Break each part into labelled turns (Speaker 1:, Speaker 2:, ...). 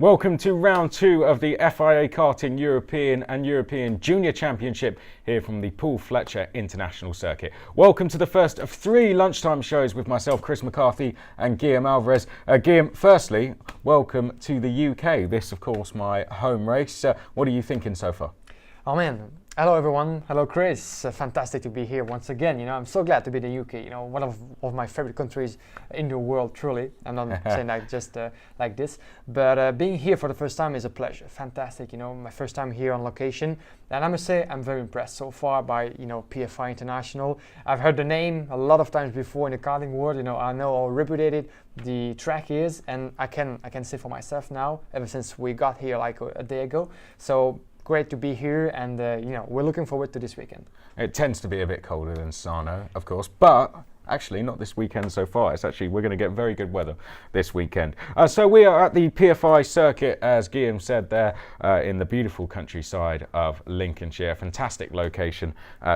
Speaker 1: Welcome to round two of the FIA Karting European and European Junior Championship here from the Paul Fletcher International Circuit. Welcome to the first of three lunchtime shows with myself, Chris McCarthy, and Guillaume Alvarez. Guillaume, firstly, welcome to the UK. This, of course, my home race. What are you thinking so far?
Speaker 2: Oh man, hello everyone, hello Chris, fantastic to be here once again. I'm so glad to be in the UK, one of my favorite countries in the world, truly. I'm not saying that just like this, but being here for the first time is a pleasure, fantastic, my first time here on location, and I must say I'm very impressed so far by, PFI International. I've heard the name a lot of times before in the karting world, I know how reputed the track is, and I can say for myself now, ever since we got here like a day ago, so great to be here, and we're looking forward to this weekend.
Speaker 1: It tends to be a bit colder than Sarno, of course, but actually not this weekend so far. We're going to get very good weather this weekend. So we are at the PFI circuit, as Guillaume said there, in the beautiful countryside of Lincolnshire. Fantastic location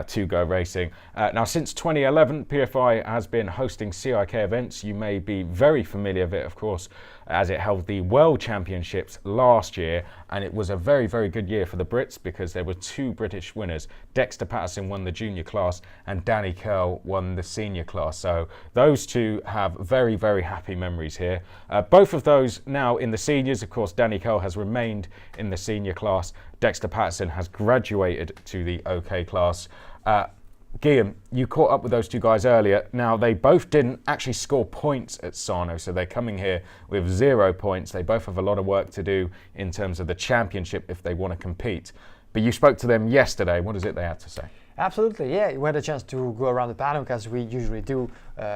Speaker 1: to go racing. Now, since 2011, PFI has been hosting CIK events. You may be very familiar with it, of course, as it held the World Championships last year, and it was a very, very good year for the Brits because there were two British winners. Dexter Patterson won the junior class and Danny Curl won the senior class. So those two have very, very happy memories here. Both of those now in the seniors. Of course, Danny Curl has remained in the senior class. Dexter Patterson has graduated to the OK class. Guillaume, you caught up with those two guys earlier. Now, they both didn't actually score points at Sarno, so they're coming here with 0 points. They both have a lot of work to do in terms of the championship if they want to compete. But you spoke to them yesterday. What is it they had to say?
Speaker 2: Absolutely, yeah. We had a chance to go around the paddock as we usually do,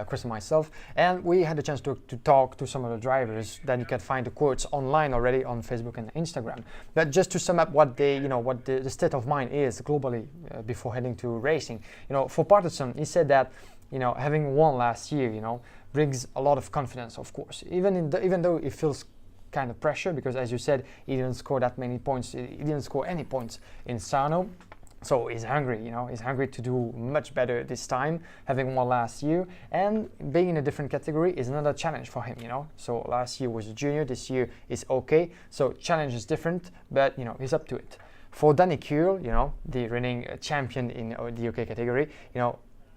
Speaker 2: Chris and myself, and we had a chance to talk to some of the drivers. Then you can find the quotes online already on Facebook and Instagram. But just to sum up what they, what the state of mind is globally before heading to racing. For Patterson, he said that, having won last year, brings a lot of confidence, of course. Even though it feels kind of pressure, because as you said, he didn't score that many points. He didn't score any points in Sarno. So he's hungry, he's hungry to do much better this time, having won last year, and being in a different category is another challenge for him, So last year was a junior, this year is okay. So challenge is different, but he's up to it. For Danny Curl, the reigning champion in the UK category,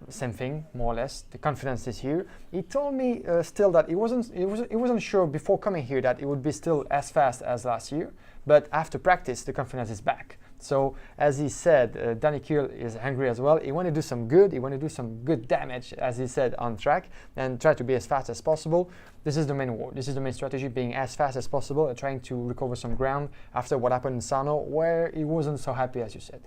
Speaker 2: same thing, more or less. The confidence is here. He told me still that he wasn't sure before coming here that it would be still as fast as last year, but after practice, the confidence is back. So as he said, Danny Curl is hungry as well. He want to do some good. He want to do some good damage, as he said, on track and try to be as fast as possible. This is the main word. This is the main strategy, being as fast as possible and trying to recover some ground after what happened in Sarno, where he wasn't so happy, as you said.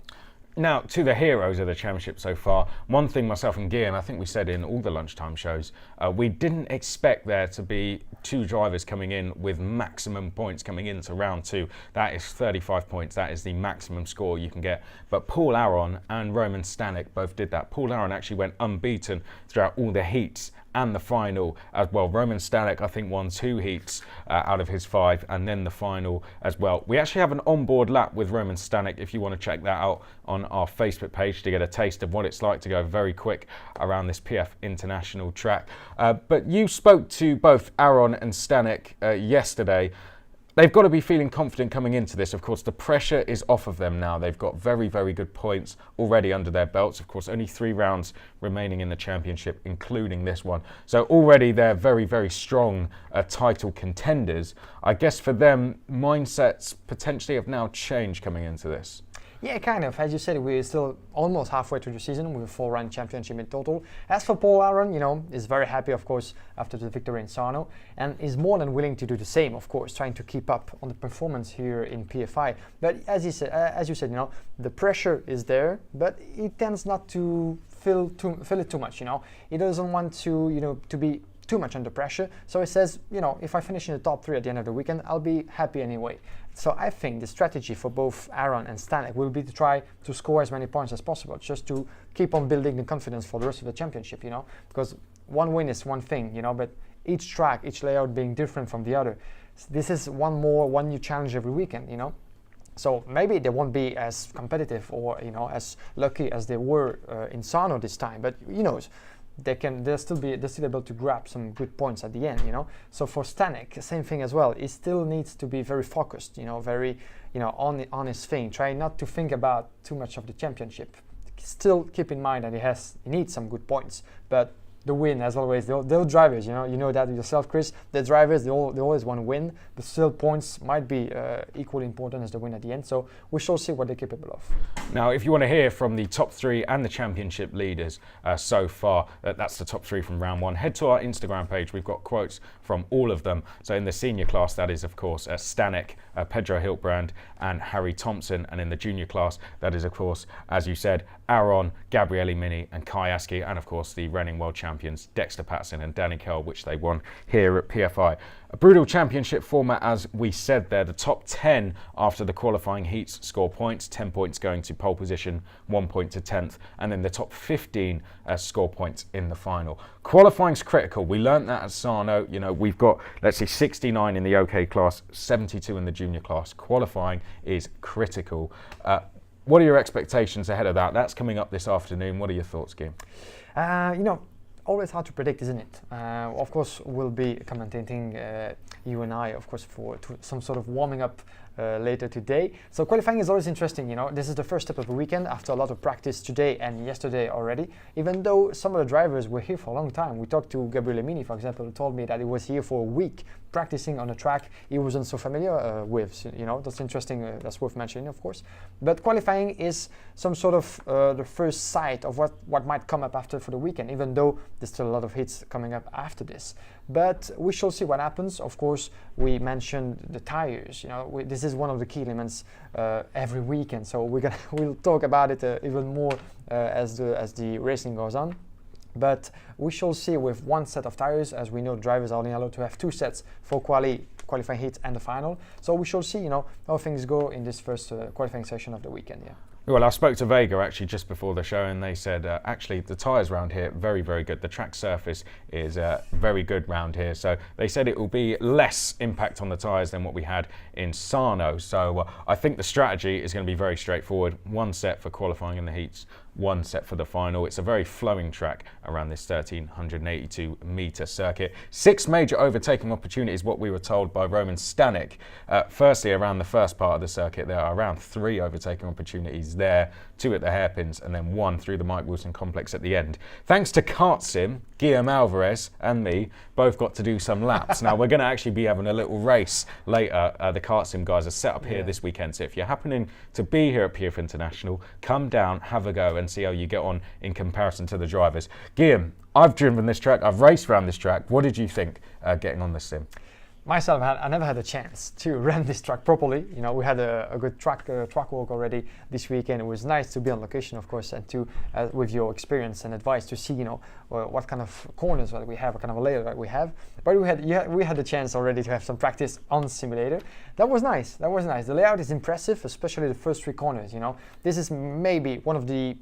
Speaker 1: Now, to the heroes of the championship so far, one thing myself and Guillaume, I think we said in all the lunchtime shows, we didn't expect there to be two drivers coming in with maximum points coming into round two. That is 35 points. That is the maximum score you can get. But Paul Aron and Roman Stanek both did that. Paul Aron actually went unbeaten throughout all the heats and the final as well. Roman Stanek, I think, won 2 heats out of his 5, and then the final as well. We actually have an onboard lap with Roman Stanek if you want to check that out on our Facebook page to get a taste of what it's like to go very quick around this PF International track. But you spoke to both Aron and Stanek yesterday. They've got to be feeling confident coming into this. Of course, the pressure is off of them now. They've got very, very good points already under their belts. Of course, only 3 rounds remaining in the championship, including this one. So already they're very, very strong title contenders. I guess for them, mindsets potentially have now changed coming into this.
Speaker 2: Yeah, kind of. As you said, we're still almost halfway through the season with a 4-round championship in total. As for Paul Aron, is very happy, of course, after the victory in Sarno, and is more than willing to do the same, of course, trying to keep up on the performance here in PFI. But as you said, the pressure is there, but he tends not to feel it too much. He doesn't want to, to be too much under pressure. So he says, if I finish in the top 3 at the end of the weekend, I'll be happy anyway. So I think the strategy for both Aron and Stanek will be to try to score as many points as possible, just to keep on building the confidence for the rest of the championship, because one win is one thing, but each track, each layout being different from the other. This is one new challenge every weekend, So maybe they won't be as competitive or, as lucky as they were in Sarno this time, but who knows? they're still able to grab some good points at the end, So for Stanek, same thing as well. He still needs to be very focused, very, on his thing. Try not to think about too much of the championship. Still keep in mind that he needs some good points, but the win, as always, the drivers, you know that yourself, Chris. The drivers, they always want to win, but still points might be equally important as the win at the end. So we shall see what they're capable of.
Speaker 1: Now, if you want to hear from the top 3 and the championship leaders so far, that's the top 3 from round 1. Head to our Instagram page. We've got quotes from all of them. So in the senior class, that is, of course, Stanek, Pedro Hiltbrand, and Harry Thompson. And in the junior class, that is, of course, as you said, Aaron, Gabriele Mini, and Kai Aski, and of course the reigning world champions Dexter Patson and Danny Kell, which they won here at PFI. A brutal championship format, as we said there. The top 10 after the qualifying heats score points, 10 points going to pole position, 1 point to 10th, and then the top 15 score points in the final. Qualifying's critical. We learnt that at Sarno. We've got, let's see, 69 in the OK class, 72 in the junior class. Qualifying is critical. What are your expectations ahead of that? That's coming up this afternoon. What are your thoughts, Guillaume?
Speaker 2: Always hard to predict, isn't it? Of course, we'll be commentating, you and I, of course, for some sort of warming up later today. So qualifying is always interesting, This is the first step of the weekend after a lot of practice today and yesterday already. Even though some of the drivers were here for a long time. We talked to Gabriele Mini, for example, who told me that he was here for a week practicing on a track he wasn't so familiar with. That's interesting. That's worth mentioning, of course. But qualifying is some sort of the first sight of what might come up after for the weekend, even though there's still a lot of hits coming up after this. But we shall see what happens. Of course, we mentioned the tires. This is one of the key elements every weekend. So we'll talk about it even more as the racing goes on. But we shall see with one set of tires, as we know drivers are only allowed to have 2 sets for qualifying heat and the final. So we shall see, how things go in this first qualifying session of the weekend. Yeah.
Speaker 1: Well, I spoke to Vega actually just before the show, and they said actually the tyres round here very, very good. The track surface is very good round here, so they said it will be less impact on the tyres than what we had in Sarno. So I think the strategy is going to be very straightforward. 1 set for qualifying in the heats, 1 set for the final. It's a very flowing track around this 1,382 metre circuit. 6 major overtaking opportunities, what we were told by Roman Stanek. Firstly, around the first part of the circuit, there are around 3 overtaking opportunities there, 2 at the hairpins, and then 1 through the Mike Wilson complex at the end. Thanks to Kart Sim, Guillaume Alvarez and me both got to do some laps. Now, we're going to actually be having a little race later. The Kart Sim guys are set up here this weekend, so if you're happening to be here at PF International, come down, have a go, and see how you get on in comparison to the drivers. Guillaume, I've driven this track, I've raced around this track. What did you think getting on this sim?
Speaker 2: Myself, I never had a chance to run this track properly. We had a good track walk already this weekend. It was nice to be on location, of course, and to, with your experience and advice, to see, what kind of corners that we have, what kind of layout that we have. But we had the chance already to have some practice on simulator. That was nice. The layout is impressive, especially the first 3 corners. This is maybe one of the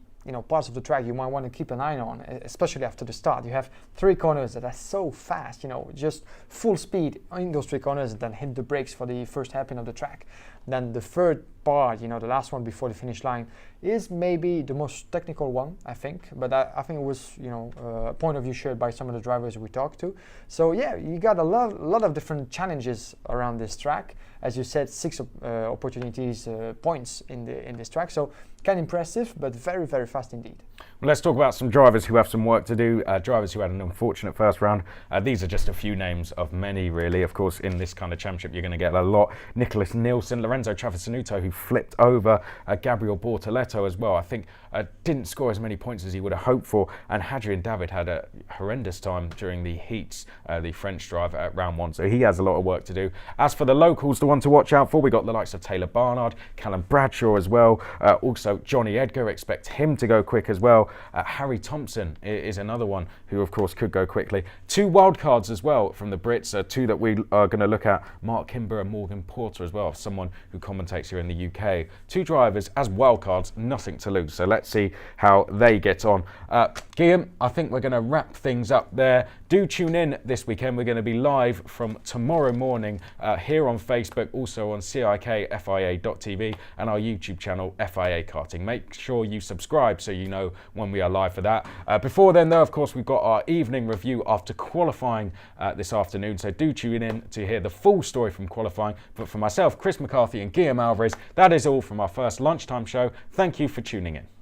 Speaker 2: parts of the track you might want to keep an eye on, especially after the start. You have 3 corners that are so fast, just full speed in those 3 corners, and then hit the brakes for the first hairpin of the track. Then the third part, the last one before the finish line, is maybe the most technical one, I think. But I think it was, a point of view shared by some of the drivers we talked to. So yeah, you got a lot of different challenges around this track. As you said, 6 opportunities, points in this track. So kind of impressive, but very, very fast indeed.
Speaker 1: Well, let's talk about some drivers who have some work to do, drivers who had an unfortunate first round. These are just a few names of many, really. Of course, in this kind of championship, you're going to get a lot. Nicholas Nielsen, Lorenzo Travasanuto, who flipped over, Gabriel Bortoletto as well. I think didn't score as many points as he would have hoped for. And Hadrian David had a horrendous time during the heats, the French driver at round 1. So he has a lot of work to do. As for the locals, the one to watch out for, we got the likes of Taylor Barnard, Callum Bradshaw as well. Also, Johnny Edgar, expect him to go quick as well. Harry Thompson is another one who, of course, could go quickly. 2 wildcards as well from the Brits, 2 that we are going to look at. Mark Kimber and Morgan Porter as well, someone who commentates here in the UK. 2 drivers as wildcards, nothing to lose. So let's see how they get on. Guillaume, I think we're going to wrap things up there. Do tune in this weekend. We're going to be live from tomorrow morning here on Facebook, also on CIKFIA.tv and our YouTube channel, FIA Kart. karting. Make sure you subscribe so you know when we are live for that. Before then, though, of course, we've got our evening review after qualifying this afternoon, so do tune in to hear the full story from qualifying. But for myself, Chris McCarthy and Guillaume Alvarez, that is all from our first lunchtime show. Thank you for tuning in.